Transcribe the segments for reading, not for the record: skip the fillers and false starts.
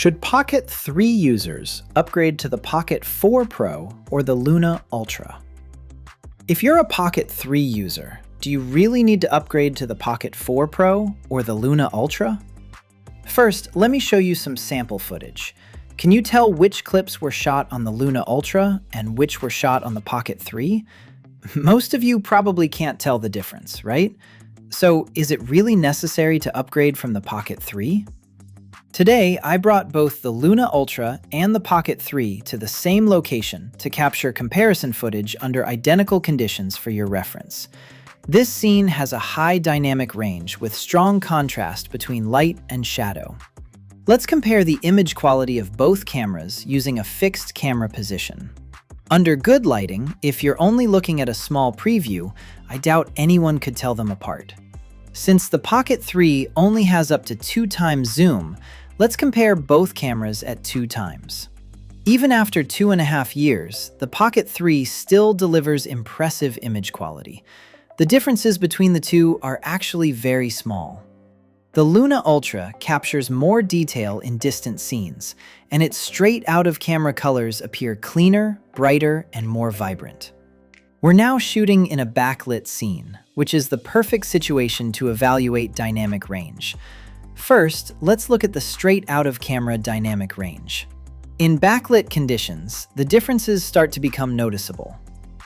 Should Pocket 3 users upgrade to the Pocket 4 Pro or the LUNA Ultra? If you're a Pocket 3 user, do you really need to upgrade to the Pocket 4 Pro or the LUNA Ultra? First, let me show you some sample footage. Can you tell which clips were shot on the LUNA Ultra and which were shot on the Pocket 3? Most of you probably can't tell the difference, right? So, is it really necessary to upgrade from the Pocket 3? Today, I brought both the LUNA Ultra and the Pocket 3 to the same location to capture comparison footage under identical conditions for your reference. This scene has a high dynamic range with strong contrast between light and shadow. Let's compare the image quality of both cameras using a fixed camera position. Under good lighting, if you're only looking at a small preview, I doubt anyone could tell them apart. Since the Pocket 3 only has up to 2 times zoom, let's compare both cameras at 2 times. Even after 2.5 years, the Pocket 3 still delivers impressive image quality. The differences between the two are actually very small. The LUNA Ultra captures more detail in distant scenes, and its straight-out-of-camera colors appear cleaner, brighter, and more vibrant. We're now shooting in a backlit scene, which is the perfect situation to evaluate dynamic range. First, let's look at the straight-out-of-camera dynamic range. In backlit conditions, the differences start to become noticeable.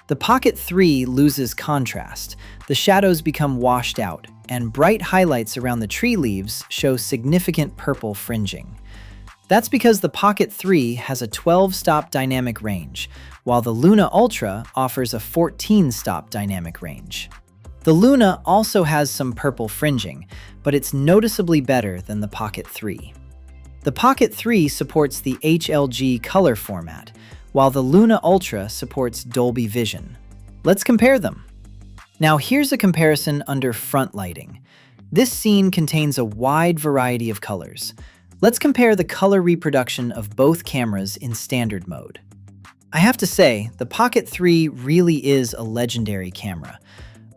The Pocket 3 loses contrast, the shadows become washed out, and bright highlights around the tree leaves show significant purple fringing. That's because the Pocket 3 has a 12-stop dynamic range, while the LUNA Ultra offers a 14-stop dynamic range. The LUNA also has some purple fringing, but it's noticeably better than the Pocket 3. The Pocket 3 supports the HLG color format, while the LUNA Ultra supports Dolby Vision. Let's compare them. Now here's a comparison under front lighting. This scene contains a wide variety of colors. Let's compare the color reproduction of both cameras in standard mode. I have to say, the Pocket 3 really is a legendary camera.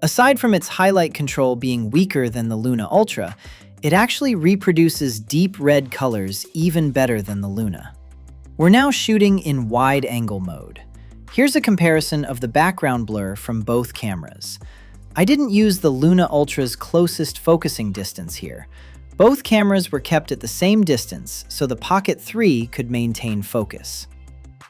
Aside from its highlight control being weaker than the LUNA Ultra, it actually reproduces deep red colors even better than the LUNA. We're now shooting in wide-angle mode. Here's a comparison of the background blur from both cameras. I didn't use the LUNA Ultra's closest focusing distance here. Both cameras were kept at the same distance, so the Pocket 3 could maintain focus.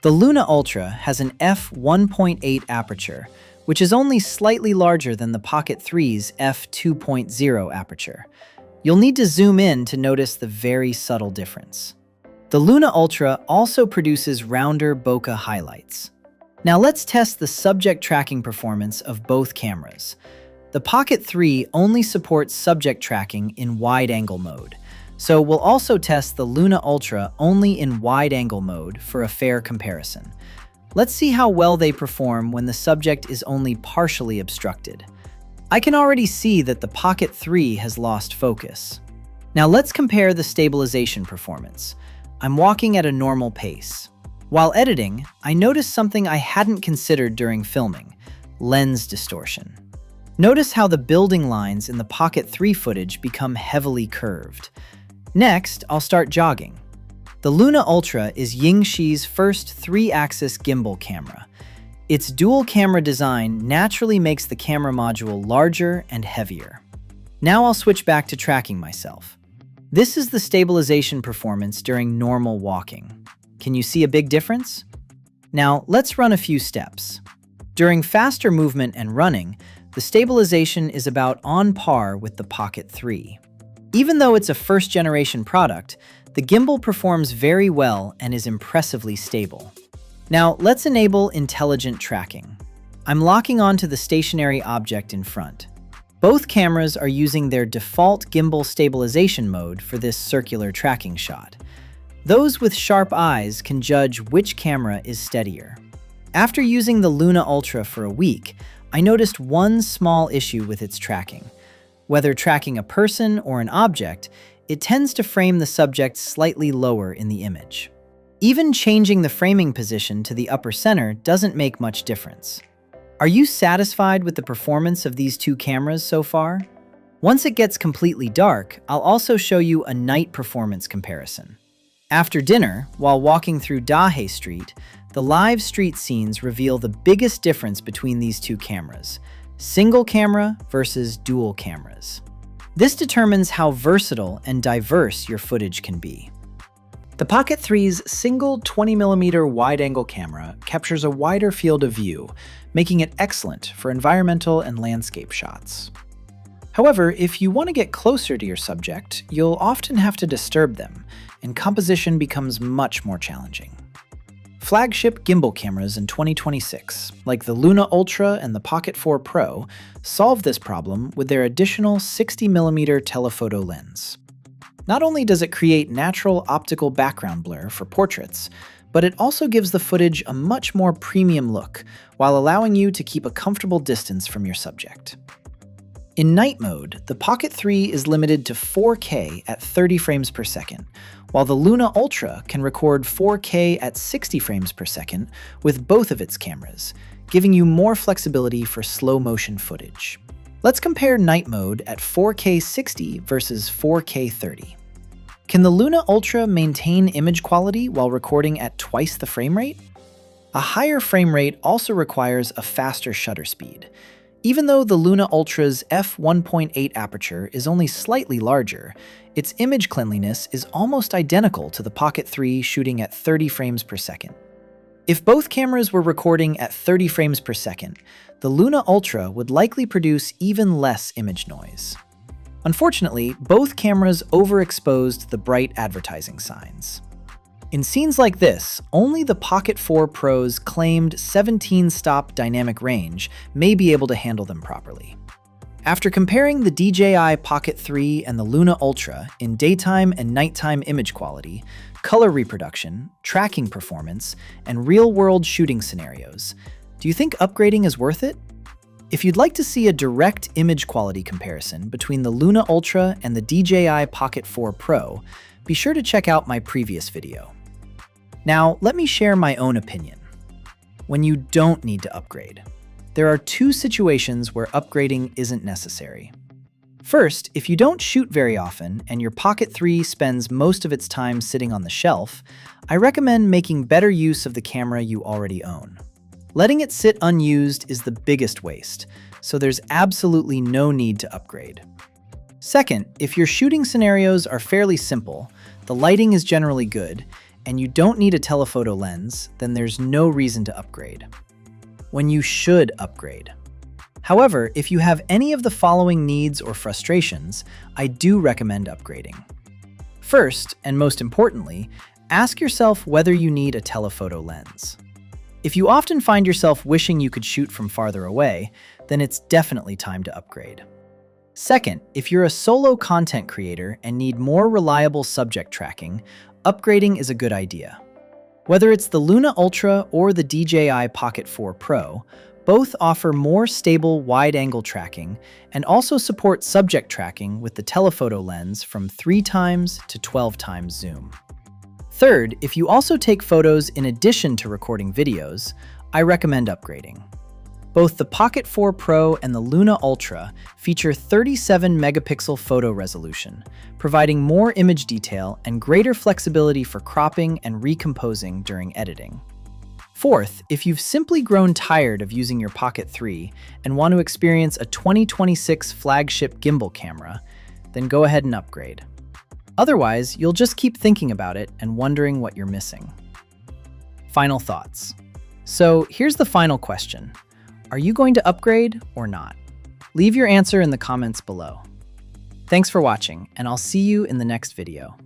The LUNA Ultra has an f1.8 aperture, which is only slightly larger than the Pocket 3's f2.0 aperture. You'll need to zoom in to notice the very subtle difference. The LUNA Ultra also produces rounder bokeh highlights. Now let's test the subject tracking performance of both cameras. The Pocket 3 only supports subject tracking in wide-angle mode, so we'll also test the LUNA Ultra only in wide-angle mode for a fair comparison. Let's see how well they perform when the subject is only partially obstructed. I can already see that the Pocket 3 has lost focus. Now let's compare the stabilization performance. I'm walking at a normal pace. While editing, I noticed something I hadn't considered during filming: lens distortion. Notice how the building lines in the Pocket 3 footage become heavily curved. Next, I'll start jogging. The LUNA Ultra is Yingshi's first 3-axis gimbal camera. Its dual camera design naturally makes the camera module larger and heavier. Now I'll switch back to tracking myself. This is the stabilization performance during normal walking. Can you see a big difference? Now let's run a few steps. During faster movement and running, the stabilization is about on par with the Pocket 3. Even though it's a first-generation product, the gimbal performs very well and is impressively stable. Now, let's enable intelligent tracking. I'm locking onto the stationary object in front. Both cameras are using their default gimbal stabilization mode for this circular tracking shot. Those with sharp eyes can judge which camera is steadier. After using the LUNA Ultra for a week, I noticed one small issue with its tracking. Whether tracking a person or an object, it tends to frame the subject slightly lower in the image. Even changing the framing position to the upper center doesn't make much difference. Are you satisfied with the performance of these two cameras so far? Once it gets completely dark, I'll also show you a night performance comparison. After dinner, while walking through Dahe Street, the live street scenes reveal the biggest difference between these two cameras: single camera versus dual cameras. This determines how versatile and diverse your footage can be. The Pocket 3's single 20mm wide-angle camera captures a wider field of view, making it excellent for environmental and landscape shots. However, if you want to get closer to your subject, you'll often have to disturb them, and composition becomes much more challenging. Flagship gimbal cameras in 2026, like the LUNA Ultra and the Pocket 4 Pro, solve this problem with their additional 60mm telephoto lens. Not only does it create natural optical background blur for portraits, but it also gives the footage a much more premium look, while allowing you to keep a comfortable distance from your subject. In night mode, the Pocket 3 is limited to 4K at 30 frames per second, while the LUNA Ultra can record 4K at 60 frames per second with both of its cameras, giving you more flexibility for slow-motion footage. Let's compare night mode at 4K 60 versus 4K 30. Can the LUNA Ultra maintain image quality while recording at twice the frame rate? A higher frame rate also requires a faster shutter speed. Even though the LUNA Ultra's f1.8 aperture is only slightly larger, its image cleanliness is almost identical to the Pocket 3 shooting at 30 frames per second. If both cameras were recording at 30 frames per second, the LUNA Ultra would likely produce even less image noise. Unfortunately, both cameras overexposed the bright advertising signs. In scenes like this, only the Pocket 4 Pro's claimed 17-stop dynamic range may be able to handle them properly. After comparing the DJI Pocket 3 and the LUNA Ultra in daytime and nighttime image quality, color reproduction, tracking performance, and real-world shooting scenarios, do you think upgrading is worth it? If you'd like to see a direct image quality comparison between the LUNA Ultra and the DJI Pocket 4 Pro, be sure to check out my previous video. Now, let me share my own opinion. When you don't need to upgrade, there are two situations where upgrading isn't necessary. First, if you don't shoot very often and your Pocket 3 spends most of its time sitting on the shelf, I recommend making better use of the camera you already own. Letting it sit unused is the biggest waste, so there's absolutely no need to upgrade. Second, if your shooting scenarios are fairly simple, the lighting is generally good, and you don't need a telephoto lens, then there's no reason to upgrade. When you should upgrade. However, if you have any of the following needs or frustrations, I do recommend upgrading. First, and most importantly, ask yourself whether you need a telephoto lens. If you often find yourself wishing you could shoot from farther away, then it's definitely time to upgrade. Second, if you're a solo content creator and need more reliable subject tracking, upgrading is a good idea. Whether it's the LUNA Ultra or the DJI Pocket 4 Pro, both offer more stable wide-angle tracking and also support subject tracking with the telephoto lens from 3x to 12x zoom. Third, if you also take photos in addition to recording videos, I recommend upgrading. Both the Pocket 4 Pro and the LUNA Ultra feature 37-megapixel photo resolution, providing more image detail and greater flexibility for cropping and recomposing during editing. Fourth, if you've simply grown tired of using your Pocket 3 and want to experience a 2026 flagship gimbal camera, then go ahead and upgrade. Otherwise, you'll just keep thinking about it and wondering what you're missing. Final thoughts. So here's the final question. Are you going to upgrade or not? Leave your answer in the comments below. Thanks for watching, and I'll see you in the next video.